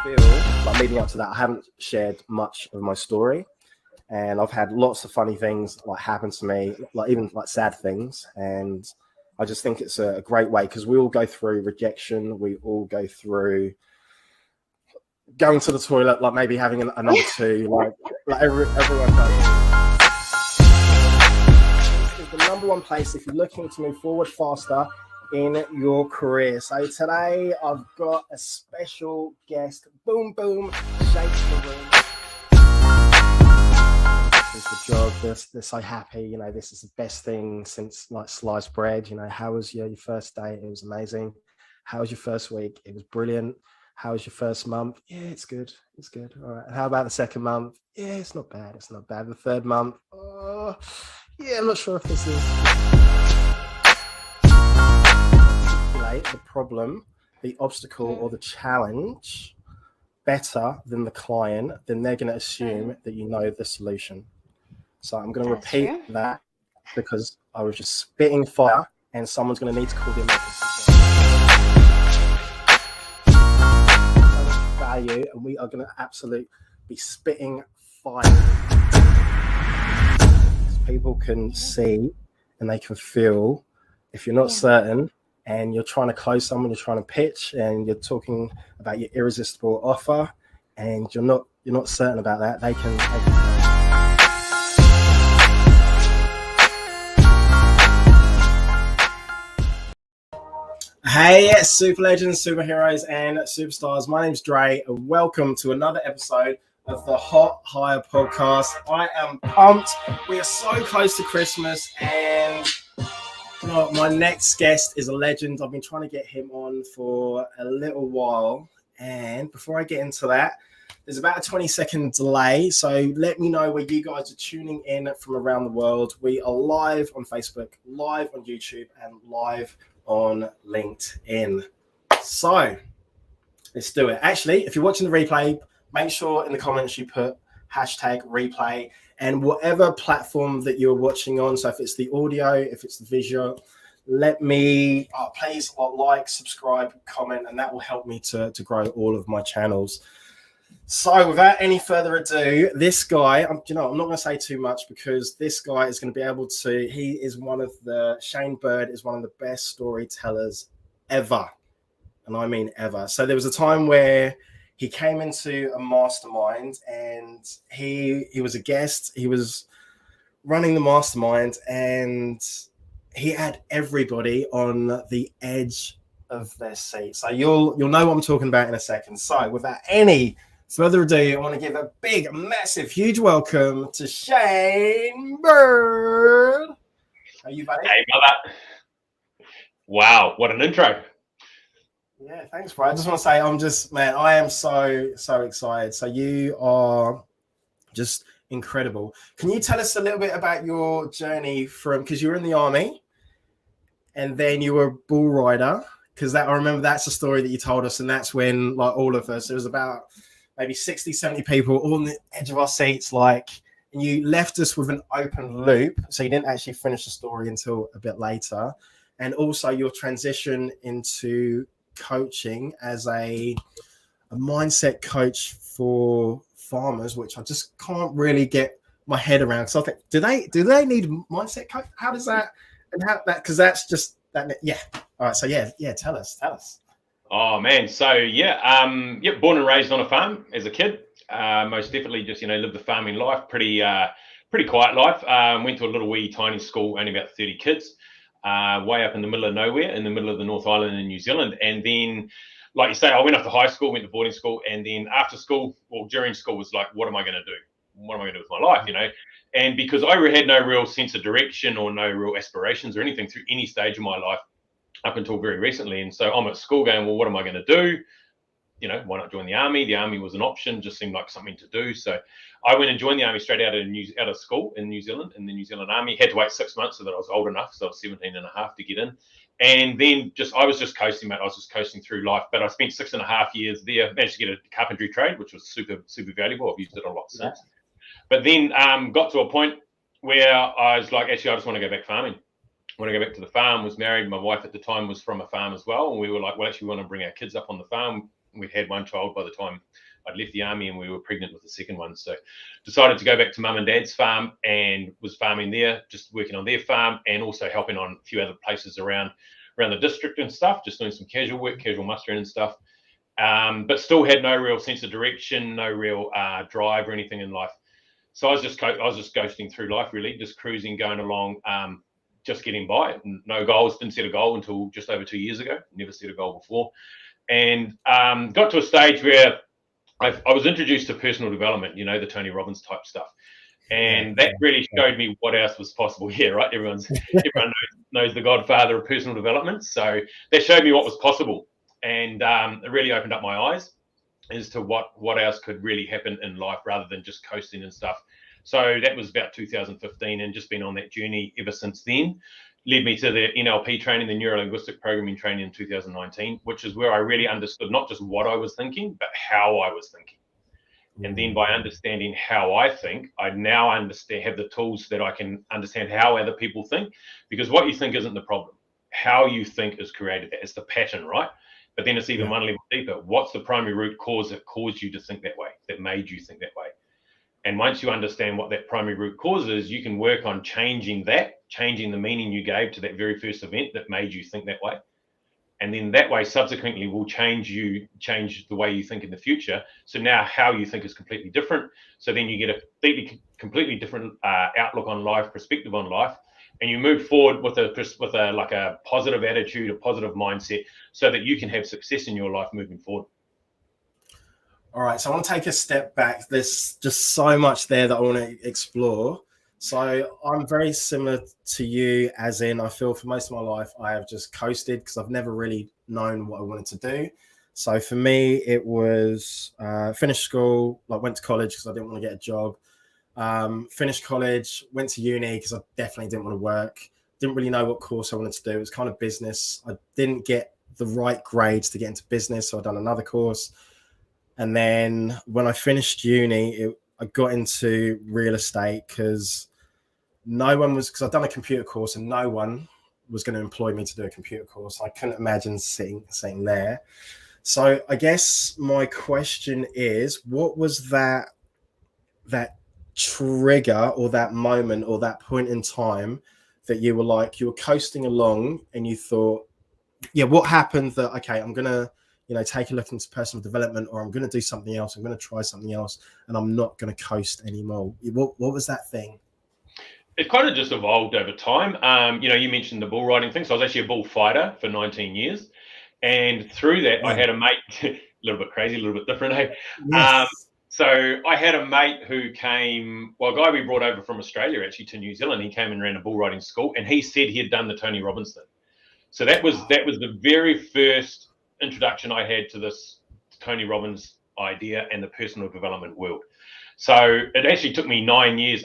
feel like leading up to that, I haven't shared much of my story, and I've had lots of funny things like happen to me, like even like sad things, and I just think it's a great way because we all go through rejection, we all go through going to the toilet, like maybe having a number two, like everyone does. This is the number one place if you're looking to move forward faster in your career. So today I've got a special guest. Boom, boom, shake the room. This is the job. They're so happy. You know, this is the best thing since like sliced bread. You know, how was your first day? It was amazing. How was your first week? It was brilliant. How was your first month? Yeah, it's good. It's good. All right. How about the second month? Yeah, it's not bad. It's not bad. The third month? Oh, yeah, I'm not sure if this is the problem, the obstacle, or the challenge better than the client, then they're going to assume that you know the solution. So I'm going to repeat that because I was just spitting fire and someone's going to need to call them value, and we are going to absolutely be spitting fire. People can see and they can feel if you're not certain and you're trying to close someone, you're trying to pitch and you're talking about your irresistible offer and you're not certain about that, they can Hey, super legends, superheroes, and superstars. My name's Dre, and welcome to another episode of the Hot Hire podcast. I am pumped. We are so close to Christmas, and my next guest is a legend. I've been trying to get him on for a little while, and before I get into that, there's about a 20-second delay, so let me know where you guys are tuning in from around the world. We are live on Facebook, live on YouTube, and live on LinkedIn. So let's do it. Actually, if you're watching the replay, make sure in the comments you put hashtag replay and whatever platform that you're watching on. So if it's the audio, if it's the visual, let me please like, subscribe, comment, and that will help me to grow all of my channels. So without any further ado, this guy, I'm not going to say too much because this guy is going to be able to, Shane Bird is one of the best storytellers ever. And I mean ever. So there was a time where he came into a mastermind and he was a guest. He was running the mastermind and he had everybody on the edge of their seat. So you'll know what I'm talking about in a second. So without any further ado, I want to give a big, massive, huge welcome to Shane Bird. How are you, buddy? Hey, brother. Wow, what an intro. Yeah, thanks, bro. I just want to say I am so excited. So you are just incredible. Can you tell us a little bit about your journey because you were in the army and then you were a bull rider? Because I remember that's the story that you told us, and that's when like all of us, there was about maybe 60, 70 people all on the edge of our seats, and you left us with an open loop. So you didn't actually finish the story until a bit later. And also your transition into coaching as a mindset coach for farmers, which I just can't really get my head around. So I think, do they need mindset coach? How does that, and how that, because that's just that. Yeah. All right. So yeah. Tell us. Oh man, so born and raised on a farm as a kid. Most definitely just lived the farming life, pretty quiet life. Went to a little wee tiny school, only about 30 kids, way up in the middle of nowhere, in the middle of the North Island in New Zealand. And then, like you say, I went off to high school, went to boarding school, and then after school, during school was like, what am I going to do? What am I going to do with my life? And because I had no real sense of direction or no real aspirations or anything through any stage of my life, up until very recently. And so I'm at school going, well, what am I going to do? Why not join the army? The army was an option, just seemed like something to do. So I went and joined the army straight out of school in New Zealand, in the New Zealand Army. Had to wait 6 months so that I was old enough. So I was 17 and a half to get in. And then I was just coasting, mate. I was just coasting through life. But I spent 6.5 years there, managed to get a carpentry trade, which was super, super valuable. I've used it a lot since. But then got to a point where I was like, actually, I just want to go back farming. When I go back to the farm, was married. My wife at the time was from a farm as well. And we were like, well, actually, we want to bring our kids up on the farm. We'd had one child by the time I'd left the army, and we were pregnant with the second one. So decided to go back to mum and dad's farm and was farming there, just working on their farm and also helping on a few other places around the district and stuff, just doing some casual work, casual mustering and stuff. But still had no real sense of direction, no real drive or anything in life. So I was just ghosting through life, really, just cruising, going along, just getting by. No goals, didn't set a goal until just over 2 years ago. Never set a goal before. And got to a stage where I was introduced to personal development, the Tony Robbins type stuff. And that really showed me what else was possible here, right? Everyone knows the godfather of personal development. So that showed me what was possible. And it really opened up my eyes as to what else could really happen in life rather than just coasting and stuff. So that was about 2015, and just been on that journey ever since then. Led me to the NLP training, the neuro-linguistic programming training in 2019, which is where I really understood not just what I was thinking, but how I was thinking. And then by understanding how I think, I now have the tools that I can understand how other people think, because what you think isn't the problem. How you think is created that. It's the pattern, right? But then it's even one level deeper. What's the primary root cause that caused you to think that way, that made you think that way? And once you understand what that primary root cause is, you can work on changing the meaning you gave to that very first event that made you think that way. And then that way subsequently will change the way you think in the future. So now how you think is completely different. So then you get a completely different outlook on life, perspective on life. And you move forward with a positive attitude, a positive mindset, so that you can have success in your life moving forward. All right, so I want to take a step back. There's just so much there that I want to explore. So I'm very similar to you, as in I feel for most of my life I have just coasted because I've never really known what I wanted to do. So for me, it was finish school, went to college because I didn't want to get a job. Finished college, went to uni because I definitely didn't want to work. Didn't really know what course I wanted to do. It was kind of business. I didn't get the right grades to get into business, so I done another course. And then when I finished uni, I got into real estate because I'd done a computer course and no one was going to employ me to do a computer course. I couldn't imagine sitting there. So I guess my question is, what was that trigger or that moment or that point in time that you were coasting along and you thought, what happened that, okay, I'm going to, take a look into personal development, or I'm going to do something else. I'm going to try something else and I'm not going to coast anymore. What was that thing? It kind of just evolved over time. You mentioned the bull riding thing. So I was actually a bullfighter for 19 years. And through that, I had a mate, a little bit crazy, a little bit different. Eh? Yes. So I had a mate who came, a guy we brought over from Australia actually to New Zealand. He came and ran a bull riding school, and he said he had done the Tony Robbins thing. So that was the very first introduction I had to this Tony Robbins idea and the personal development world. So it actually took me 11 years,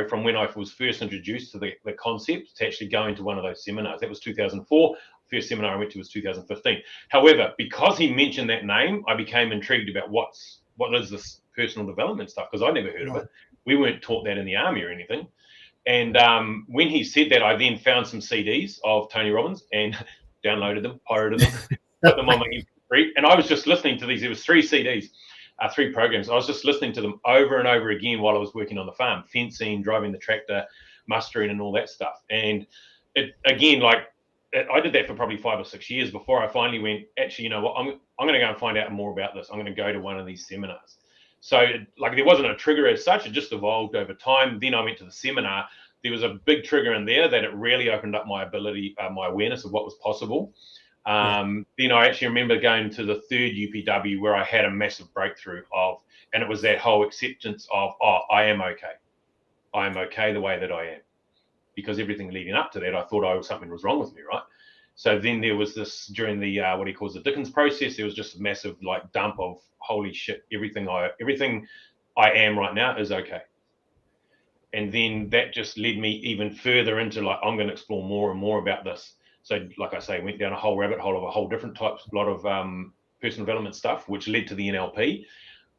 from when I was first introduced to the concept to actually going to one of those seminars. That was 2004. First seminar I went to was 2015. However, because he mentioned that name, I became intrigued about what is this personal development stuff, because I never heard of it. We weren't taught that in the army or anything. And when he said that, I then found some CDs of Tony Robbins and downloaded them, pirated them, put them on my MP3. And I was just listening to these. There was 3 CDs. 3 programs. I was just listening to them over and over again while I was working on the farm, fencing, driving the tractor, mustering, and all that stuff. And it, again, I did that for probably 5 or 6 years before I finally went, actually, you know what, I'm going to go and find out more about this. I'm going to go to one of these seminars. So there wasn't a trigger as such. It just evolved over time. Then I went to the seminar. There was a big trigger in there that it really opened up my ability, my awareness of what was possible. Then I actually remember going to the 3rd UPW where I had a massive breakthrough and it was that whole acceptance of, I am okay. I am okay the way that I am. Because everything leading up to that, I thought something was wrong with me, right? So then there was this, during the, what he calls the Dickens process, there was just a massive dump of, holy shit, everything I am right now is okay. And then that just led me even further into I'm going to explore more and more about this. So, like I say, went down a whole rabbit hole of a whole different lot of personal development stuff, which led to the NLP,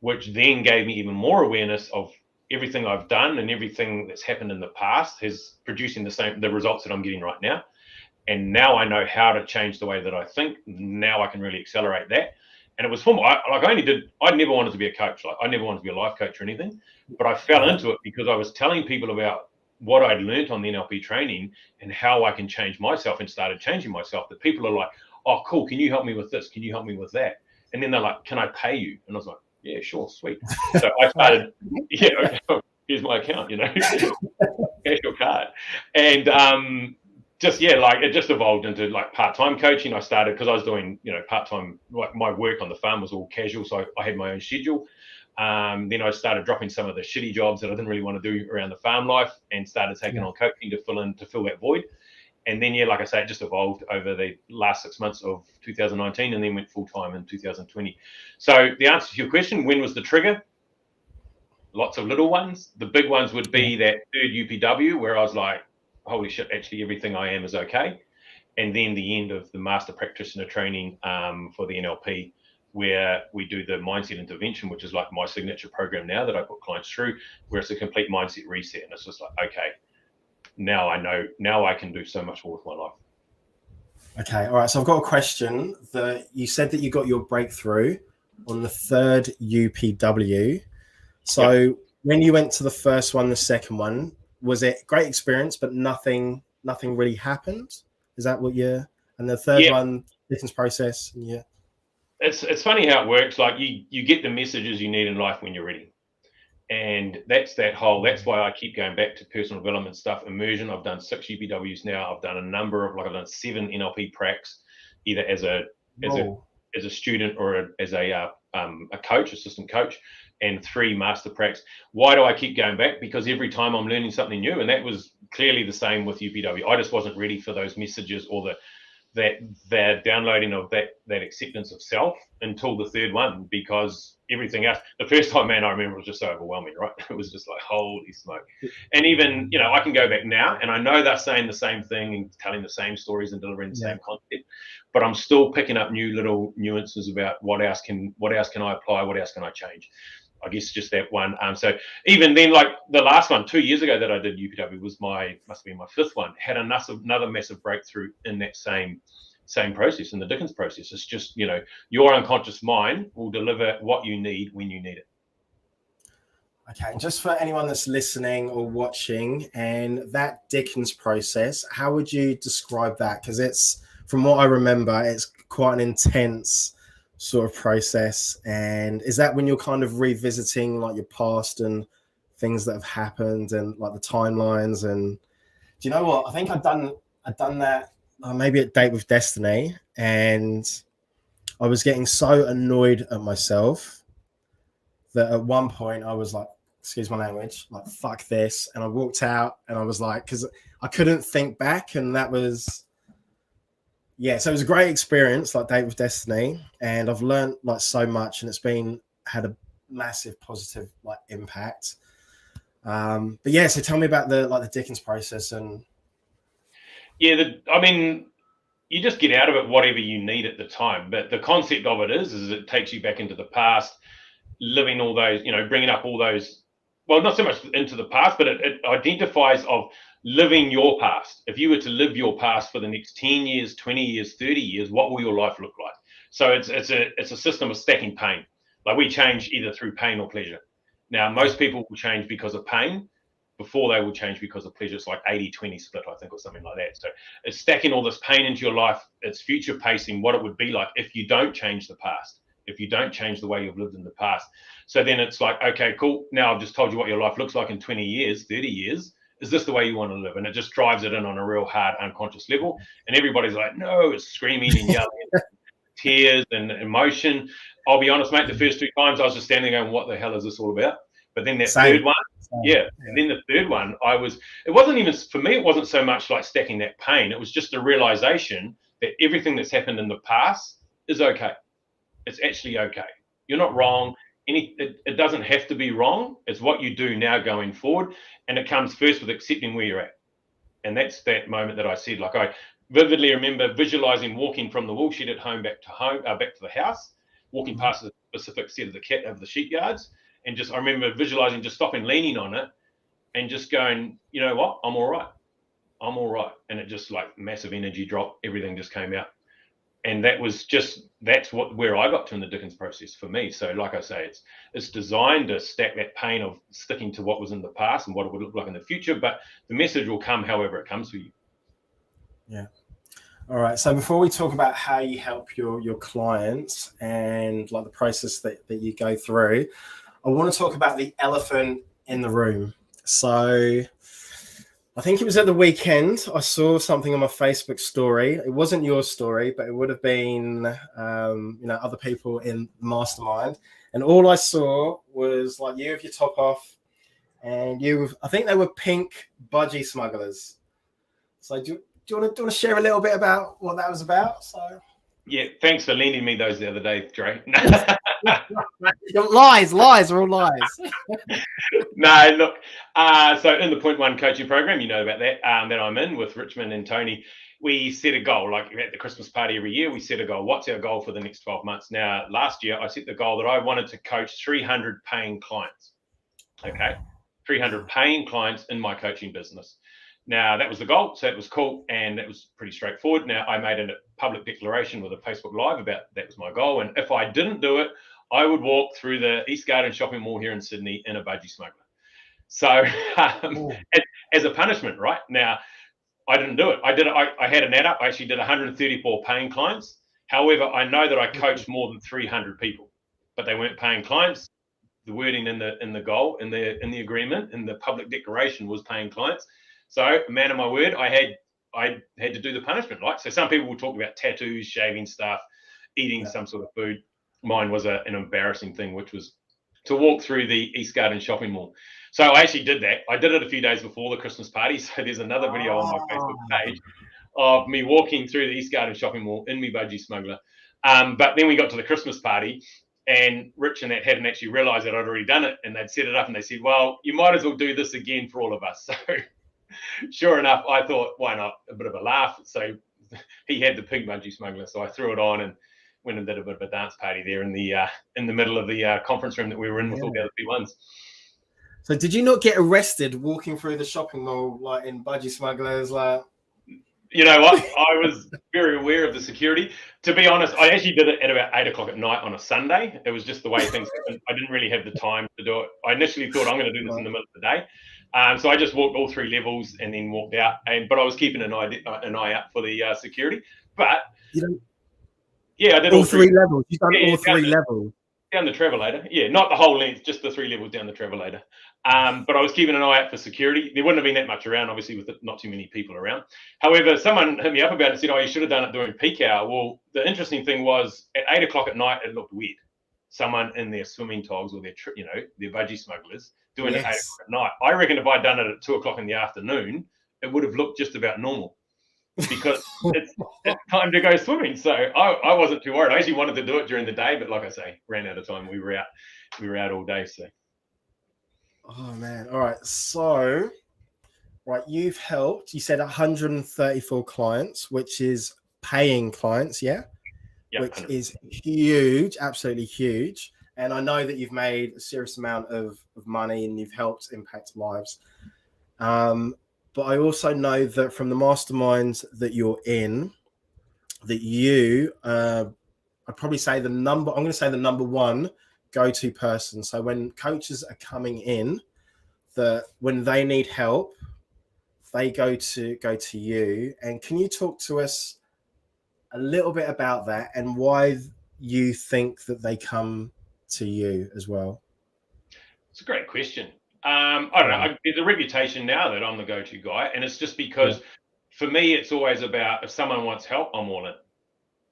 which then gave me even more awareness of everything I've done and everything that's happened in the past is producing the results that I'm getting right now. And now I know how to change the way that I think. Now I can really accelerate that. And it was for I never wanted to be a coach. Like I never wanted to be a life coach or anything, but I fell into it because I was telling people about what I'd learned on the NLP training and how I can change myself, and started changing myself. That people are like, oh, cool. Can you help me with this? Can you help me with that? And then they're like, can I pay you? And I was like, yeah, sure. Sweet. So I started, here's my account, cash your card. And, it just evolved into like part-time coaching. I started because I was doing, part-time, like my work on the farm was all casual. So I had my own schedule. Then I started dropping some of the shitty jobs that I didn't really want to do around the farm life, and started taking on coaching to fill that void. And then, like I say, it just evolved over the last 6 months of 2019, and then went full-time in 2020. So the answer to your question, when was the trigger? Lots of little ones. The big ones would be that third UPW, where I was like, holy shit, actually everything I am is okay. And then the end of the master practitioner training for the NLP, where we do the mindset intervention, which is like my signature program now that I put clients through, where it's a complete mindset reset. And it's just like, okay, now I know, now I can do so much more with my life. Okay. All right. So I've got a question. You said that you got your breakthrough on the third UPW. So when you went to the first one, the second one, was it great experience, but nothing really happened? Is that what and the third one, business process? Yeah. It's funny how it works. Like you get the messages you need in life when you're ready. And that's why I keep going back to personal development stuff, immersion. I've done 6 UPWs now. I've done a number of, I've done 7 NLP pracs, either as a student or as a coach, assistant coach, and 3 master pracs. Why do I keep going back? Because every time I'm learning something new, and that was clearly the same with UPW. I just wasn't ready for those messages or that downloading of that acceptance of self until the third one, because everything else, the first time, man, I remember it was just so overwhelming, right? It was just like, holy smoke. And even, I can go back now and I know they're saying the same thing and telling the same stories and delivering the same content, but I'm still picking up new little nuances about what else can I apply? What else can I change? I guess just that one. So even then, like the last one 2 years ago that I did UPW must have been my 5th one, had another massive breakthrough in that same process, in the Dickens process. It's just, your unconscious mind will deliver what you need when you need it. Okay, and just for anyone that's listening or watching, and that Dickens process, how would you describe that? Because it's, from what I remember, it's quite an intense sort of process. And is that when you're kind of revisiting like your past and things that have happened and like the timelines? And do you know what? I think I've done that maybe at Date with Destiny, and I was getting so annoyed at myself that at one point I was like, excuse my language, like, fuck this. And I walked out and I was like, because I couldn't think back. And that was, so it was a great experience, like Date with Destiny. And I've learned like so much, and it's had a massive positive like impact. But so tell me about the Dickens process. And you just get out of it whatever you need at the time. But the concept of it is it takes you back into the past, living all those, bringing up all those, well, not so much into the past, but it identifies of living your past. If you were to live your past for the next 10 years, 20 years, 30 years, what will your life look like? So it's a system of stacking pain. Like we change either through pain or pleasure. Now, most people will change because of pain before they will change because of pleasure. It's like 80-20 split, I think, or something like that. So it's stacking all this pain into your life. It's future pacing what it would be like if you don't change the past, if you don't change the way you've lived in the past. So then it's like, okay, cool. Now I've just told you what your life looks like in 20 years, 30 years. Is this the way you want to live? And it just drives it in on a real hard unconscious level. And everybody's like, no, it's screaming and yelling, and tears and emotion. I'll be honest, mate, the first 2 times I was just standing there going, what the hell is this all about? But then that third one, and then the third one, it wasn't even, for me, it wasn't so much like stacking that pain. It was just a realization that everything that's happened in the past is okay. It's actually okay. You're not wrong. It doesn't have to be wrong. It's what you do now going forward. And it comes first with accepting where you're at. And that's that moment that I said, like I vividly remember visualizing walking from the wool shed at home back to the house, walking past a specific set of the sheep yards. And I remember visualizing, just stopping, leaning on it and just going, you know what? I'm all right. I'm all right. And it just like massive energy drop. Everything just came out. And that's where I got to in the Dickens process for me. So like I say, it's designed to stack that pain of sticking to what was in the past and what it would look like in the future, but the message will come however it comes for you. Yeah. All right. So before we talk about how you help your clients and like the process that you go through, I want to talk about the elephant in the room. So I think it was at the weekend. I saw something on my Facebook story. It wasn't your story, but it would have been, other people in Mastermind. And all I saw was like you with your top off, and I think they were pink budgie smugglers. So do you want to share a little bit about what that was about? So yeah, thanks for lending me those the other day, Dre. lies are all lies. No, look. So in the Point One coaching program, you know about that that I'm in with Richmond and Tony. We set a goal, like at the Christmas party every year. We set a goal. What's our goal for the next 12 months? Now, last year I set the goal that I wanted to coach 300 paying clients. Okay, 300 paying clients in my coaching business. Now, that was the goal, so it was cool, and it was pretty straightforward. Now, I made a public declaration with a Facebook Live about that was my goal, and if I didn't do it, I would walk through the East Garden shopping mall here in Sydney in a budgie smuggler. So, as a punishment, right? Now, I didn't do it. I did it. I had an add up. I actually did 134 paying clients. However, I know that I coached more than 300 people, but they weren't paying clients. The wording in the goal, in the agreement, in the public declaration was paying clients. So, man of my word, I had to do the punishment, right? So some people will talk about tattoos, shaving stuff, eating some sort of food. Mine was an embarrassing thing, which was to walk through the East Garden shopping mall. So I actually did that. I did it a few days before the Christmas party. So there's another video on my Facebook page of me walking through the East Garden shopping mall in my budgie smuggler. But then we got to the Christmas party, and Rich and that hadn't actually realised that I'd already done it, and they'd set it up, and they said, well, you might as well do this again for all of us. So sure enough, I thought, why not? A bit of a laugh. So he had the pink budgie smuggler, so I threw it on and went and did a bit of a dance party there in the middle of the conference room that we were in with all the other P1s. So did you not get arrested walking through the shopping mall like in budgie smugglers? Like, you know what? I was very aware of the security. To be honest, I actually did it at about 8 o'clock at night on a Sunday. It was just the way things happened. I didn't really have the time to do it. I initially thought I'm going to do this in the middle of the day. So I just walked all 3 levels and then walked out. But I was keeping an eye out for the security. But I did all 3 levels. You've done all 3 levels. Down the travelator. Yeah, not the whole length, just the 3 levels down the travelator. But I was keeping an eye out for security. There wouldn't have been that much around, obviously, with not too many people around. However, someone hit me up about it and said, oh, you should have done it during peak hour. Well, the interesting thing was at 8 o'clock at night, it looked weird. Someone in their swimming togs or their budgie smugglers doing it at 8 o'clock at night. I reckon if I'd done it at 2 o'clock in the afternoon, it would have looked just about normal. Because it's time to go swimming. So I wasn't too worried. I actually wanted to do it during the day, but like I say, ran out of time. We were out all day. So. Oh man. All right. So, you've helped, you said 134 clients, which is paying clients. Yeah. Yep, which is huge, absolutely huge. And I know that you've made a serious amount of money and you've helped impact lives. But I also know that from the masterminds that you're in, that you, I'd probably say the number one go-to person. So when coaches are coming in, when they need help, they go to you. And can you talk to us a little bit about that and why you think that they come to you as well? It's a great question. I don't know. There's a reputation now that I'm the go-to guy, and it's just because for me, it's always about if someone wants help, I'm all in.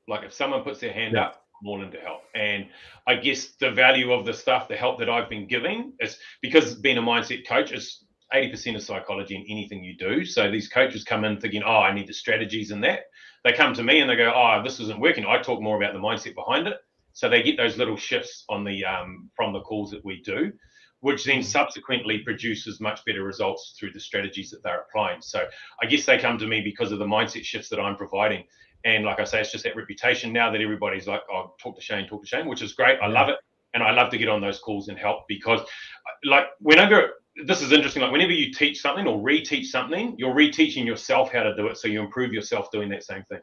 Like if someone puts their hand up, I'm all in to help. And I guess the value of the help that I've been giving is because being a mindset coach is 80% of psychology in anything you do. So these coaches come in thinking, oh, I need the strategies and that. They come to me and they go, oh, this isn't working. I talk more about the mindset behind it. So they get those little shifts on the from the calls that we do, which then subsequently produces much better results through the strategies that they're applying. So I guess they come to me because of the mindset shifts that I'm providing. And like I say, it's just that reputation now that everybody's like, oh, talk to Shane, which is great. I love it. And I love to get on those calls and help because like this is interesting, like whenever you teach something or reteach something, you're reteaching yourself how to do it. So you improve yourself doing that same thing.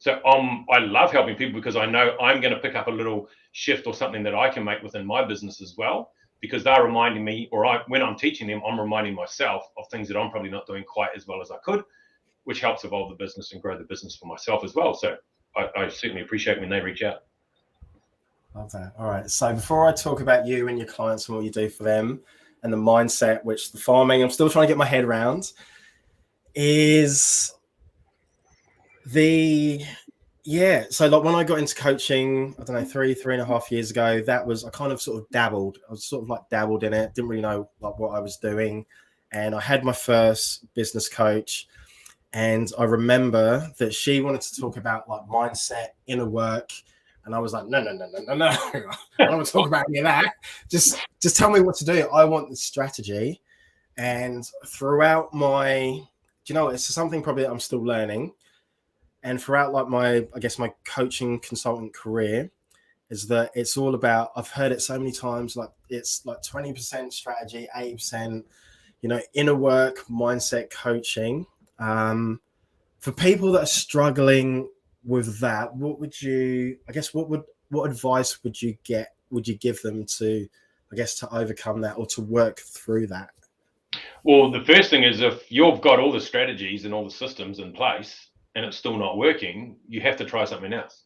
So I love helping people because I know I'm going to pick up a little shift or something that I can make within my business as well, because they're reminding me, or when I'm teaching them, I'm reminding myself of things that I'm probably not doing quite as well as I could, which helps evolve the business and grow the business for myself as well. So I certainly appreciate when they reach out. Love that. All right. So before I talk about you and your clients and what you do for them and the mindset, which the farming, I'm still trying to get my head around, is so like when I got into coaching, I don't know, 3.5 years ago, I kind of sort of dabbled. I was sort of like dabbled in it, didn't really know like what I was doing. And I had my first business coach, and I remember that she wanted to talk about like mindset, inner work. And I was like, no. I don't want to talk about any of that. Just tell me what to do. I want the strategy. And throughout it's something probably that I'm still learning. And throughout like my coaching consultant career, is that it's all about, I've heard it so many times, like it's like 20% strategy, 80%, inner work, mindset coaching. For people that are struggling with that, what advice would you give them to overcome that or to work through that? Well, the first thing is, if you've got all the strategies and all the systems in place and it's still not working, you have to try something else.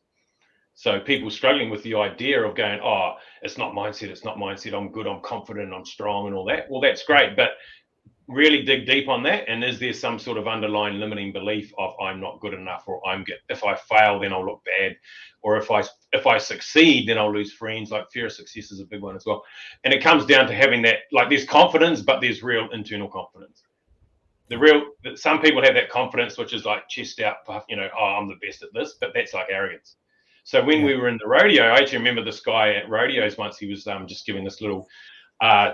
So people struggling with the idea of going, oh, it's not mindset, I'm good, I'm confident, I'm strong and all that. Well, that's great, but really dig deep on that. And is there some sort of underlying limiting belief of I'm not good enough, or if I fail, then I'll look bad, or if I succeed, then I'll lose friends? Like fear of success is a big one as well. And it comes down to having that, like there's confidence, but there's real internal confidence. Some people have that confidence, which is like chest out, oh, I'm the best at this, but that's like arrogance. So when we were in the rodeo, I actually remember this guy at rodeos once. He was just giving this little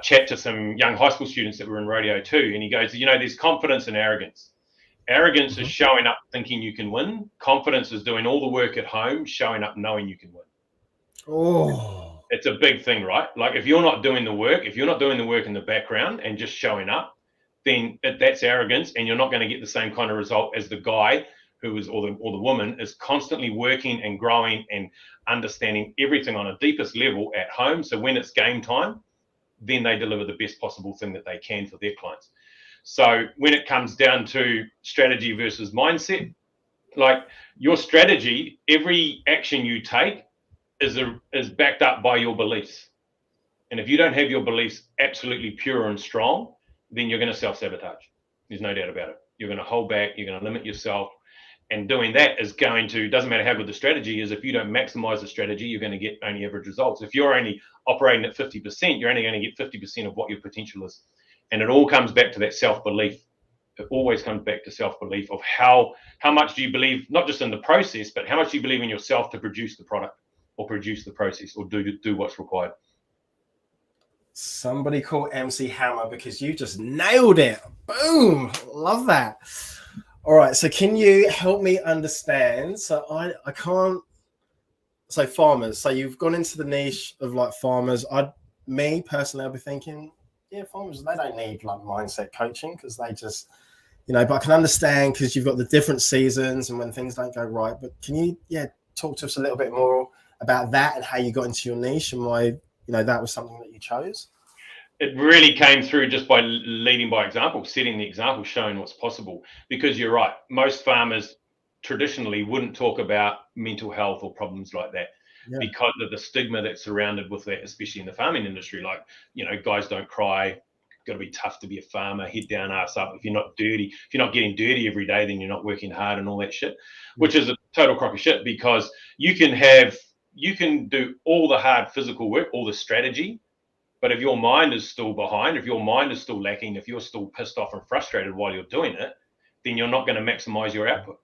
chat to some young high school students that were in rodeo too, and he goes, there's confidence and arrogance. Arrogance is showing up thinking you can win. Confidence is doing all the work at home, showing up knowing you can win. Oh, it's a big thing, right? Like if you're not doing the work in the background and just showing up, then that's arrogance, and you're not going to get the same kind of result as the guy who is, or the woman is constantly working and growing and understanding everything on a deepest level at home. So when it's game time, then they deliver the best possible thing that they can for their clients. So when it comes down to strategy versus mindset, like your strategy, every action you take is backed up by your beliefs. And if you don't have your beliefs absolutely pure and strong, then you're going to self-sabotage. There's no doubt about it. You're going to hold back, you're going to limit yourself. And doing that doesn't matter how good the strategy is, if you don't maximize the strategy, you're going to get only average results. If you're only operating at 50%, you're only going to get 50% of what your potential is. And it all comes back to that self-belief. It always comes back to self-belief of how much do you believe, not just in the process, but how much do you believe in yourself to produce the product or produce the process or do what's required. Somebody call MC Hammer, because you just nailed it. Boom. Love that. All right. So can you help me understand? So I can't. So farmers. So you've gone into the niche of like farmers. Me personally, I'll be thinking, farmers, they don't need like mindset coaching because they just, but I can understand because you've got the different seasons and when things don't go right. But can you, talk to us a little bit more about that and how you got into your niche and why, that was something that you chose? It really came through just by leading by example, setting the example, showing what's possible. Because you're right, most farmers traditionally wouldn't talk about mental health or problems like that because of the stigma that's surrounded with that, especially in the farming industry. Like, guys don't cry, got to be tough to be a farmer, head down, ass up. If you're not getting dirty every day, then you're not working hard and all that shit, which is a total crock of shit, because you can do all the hard physical work, all the strategy, but if your mind is still behind, if your mind is still lacking, if you're still pissed off and frustrated while you're doing it, then you're not going to maximize your output.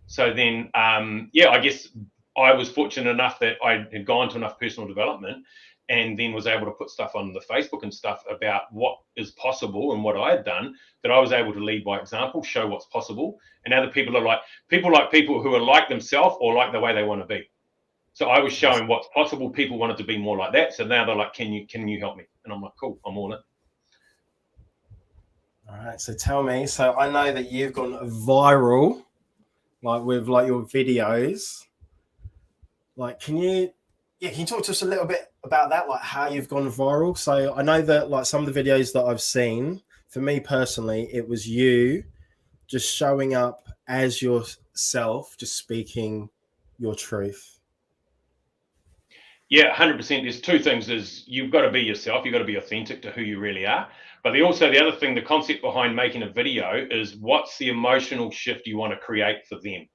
So then, I guess I was fortunate enough that I had gone to enough personal development and then was able to put stuff on the Facebook and stuff about what is possible and what I had done, that I was able to lead by example, show what's possible. And other people are people who are like themselves or like the way they want to be. So I was showing what's possible. People wanted to be more like that. So now they're like, can you help me? And I'm like, cool, I'm all in. All right. So tell me, so I know that you've gone viral like with like your videos. Like, can you talk to us a little bit about that, like how you've gone viral? So I know that like some of the videos that I've seen, for me personally, it was you just showing up as yourself, just speaking your truth. Yeah, 100%. There's two things: is you've got to be yourself, you've got to be authentic to who you really are. But the other thing, the concept behind making a video is what's the emotional shift you want to create for them.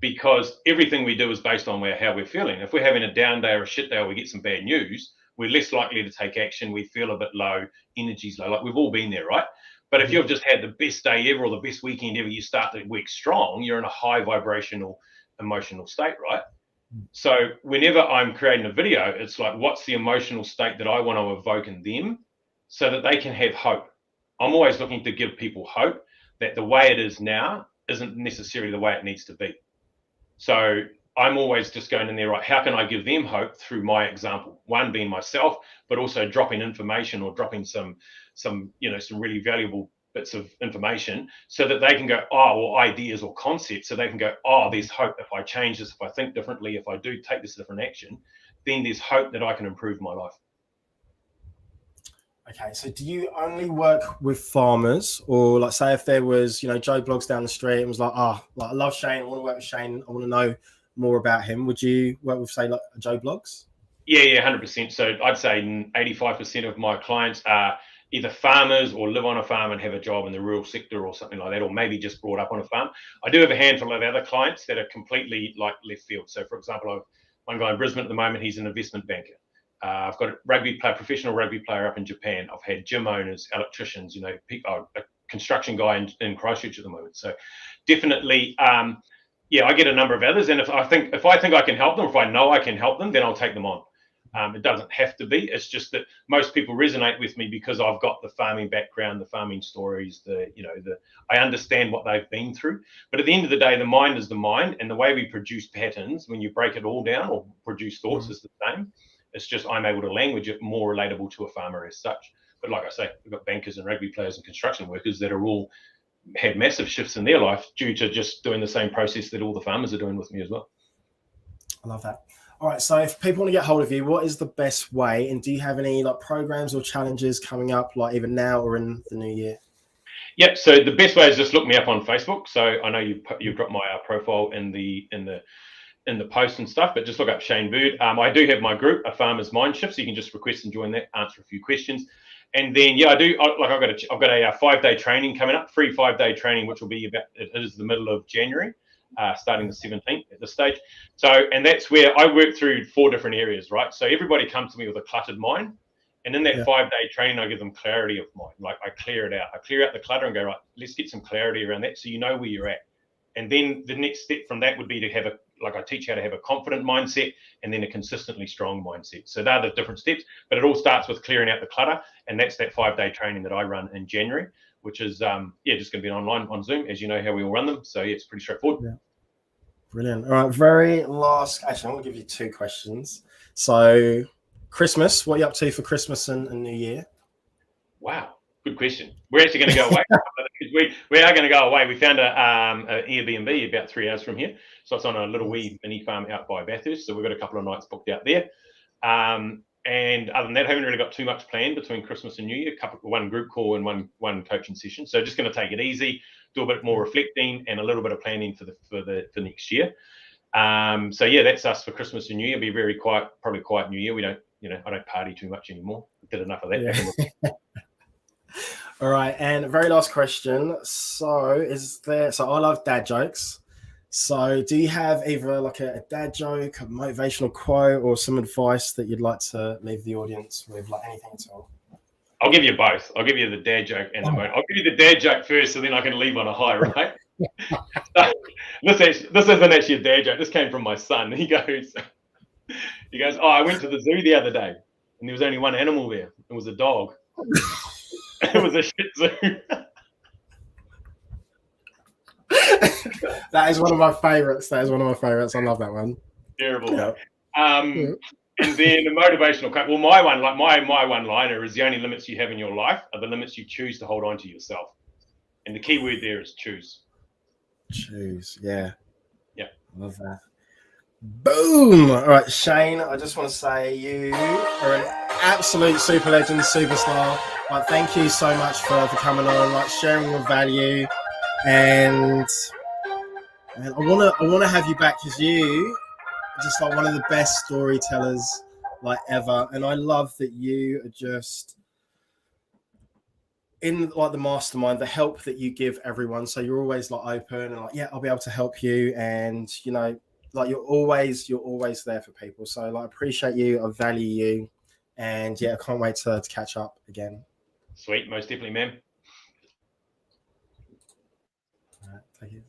Because everything we do is based on how we're feeling. If we're having a down day or a shit day or we get some bad news, we're less likely to take action. We feel a bit low, energy's low. Like we've all been there, right? But if you've just had the best day ever or the best weekend ever, you start the week strong, you're in a high vibrational emotional state, right? So whenever I'm creating a video, it's like, what's the emotional state that I want to evoke in them so that they can have hope? I'm always looking to give people hope that the way it is now isn't necessarily the way it needs to be. So I'm always just going in there, right? How can I give them hope through my example? One being myself, but also dropping information or dropping some really valuable bits of information so that they can go, or ideas or concepts, so they can go, there's hope if I change this, if I think differently, if I do take this different action, then there's hope that I can improve my life. Okay, so do you only work with farmers, or like say if there was, Joe Blogs down the street and was like, like I love Shane, I want to work with Shane, I want to know more about him. Would you work with say like Joe Blogs? Yeah, 100%. So I'd say 85% of my clients are either farmers or live on a farm and have a job in the rural sector or something like that, or maybe just brought up on a farm. I do have a handful of other clients that are completely like left field. So for example, I've one guy in Brisbane at the moment, he's an investment banker. I've got a professional rugby player up in Japan. I've had gym owners, electricians, a construction guy in Christchurch at the moment. So definitely, I get a number of others. And if I think I can help them, if I know I can help them, then I'll take them on. It doesn't have to be. It's just that most people resonate with me because I've got the farming background, the farming stories, I understand what they've been through. But at the end of the day, the mind is the mind, and the way we produce patterns, when you break it all down or produce thoughts, is the same. It's just I'm able to language it more relatable to a farmer as such. But like I say, we've got bankers and rugby players and construction workers that are all had massive shifts in their life due to just doing the same process that all the farmers are doing with me as well. I love that. All right, so if people want to get hold of you, what is the best way? And do you have any like programs or challenges coming up, like even now or in the new year? Yep. So the best way is just look me up on Facebook. So I know you've got my profile in the post and stuff, but just look up Shane Bird. I do have my group, A Farmer's Mind Shift, so you can just request and join that, answer a few questions. And then, I've got a 5-day training coming up, free 5-day training, which will be it is the middle of January, starting the 17th at this stage. So, and that's where I work through 4 different areas, right? So everybody comes to me with a cluttered mind. And in that 5-day training, I give them clarity of mind. Like I clear it out. I clear out the clutter and go, right, let's get some clarity around that so you know where you're at. And then the next step from that would be to have I teach how to have a confident mindset and then a consistently strong mindset. So they're the different steps, but it all starts with clearing out the clutter. And that's that 5-day training that I run in January, which is, just going to be online on Zoom, as you know how we all run them. So it's pretty straightforward. Yeah. Brilliant. All right. Very last, actually, I'm going to give you 2 questions. So Christmas, what are you up to for Christmas and New Year? Wow. Good question. We're actually going to go away. we are going to go away. We found an Airbnb about 3 hours from here. So it's on a little wee mini farm out by Bathurst. So we've got a couple of nights booked out there. And other than that, I haven't really got too much planned between Christmas and New Year. One group call and one coaching session. So just going to take it easy, do a bit more reflecting and a little bit of planning for next year. That's us for Christmas and New Year. It'll be very quiet, probably quiet New Year. We don't, I don't party too much anymore. Did enough of that. Yeah. All right, and very last question. So I love dad jokes. So do you have either like a dad joke, a motivational quote, or some advice that you'd like to leave the audience with, like anything at all? I'll give you both. I'll give you the dad joke and the motivation. I'll give you the dad joke first, so then I can leave on a high, right? This isn't actually a dad joke. This came from my son. He goes, I went to the zoo the other day, and there was only one animal there. It was a dog. It was a Shih Tzu. That is one of my favorites. I love that one. Terrible. Yeah. And then the motivational quote. Well, my one-liner is the only limits you have in your life are the limits you choose to hold on to yourself. And the key word there is choose. choose. Yeah. Yeah. Love that. Boom. All right, Shane, I just want to say you are an absolute super legend, superstar. Like, thank you so much for coming on, like sharing your value. And I wanna have you back because you are just like one of the best storytellers like ever. And I love that you are just in like the mastermind, the help that you give everyone. So you're always like open and like, yeah, I'll be able to help you. And you know, like you're always there for people. So like, I appreciate you, I value you, and yeah, I can't wait to catch up again. Sweet, most definitely, man. All right, thank you.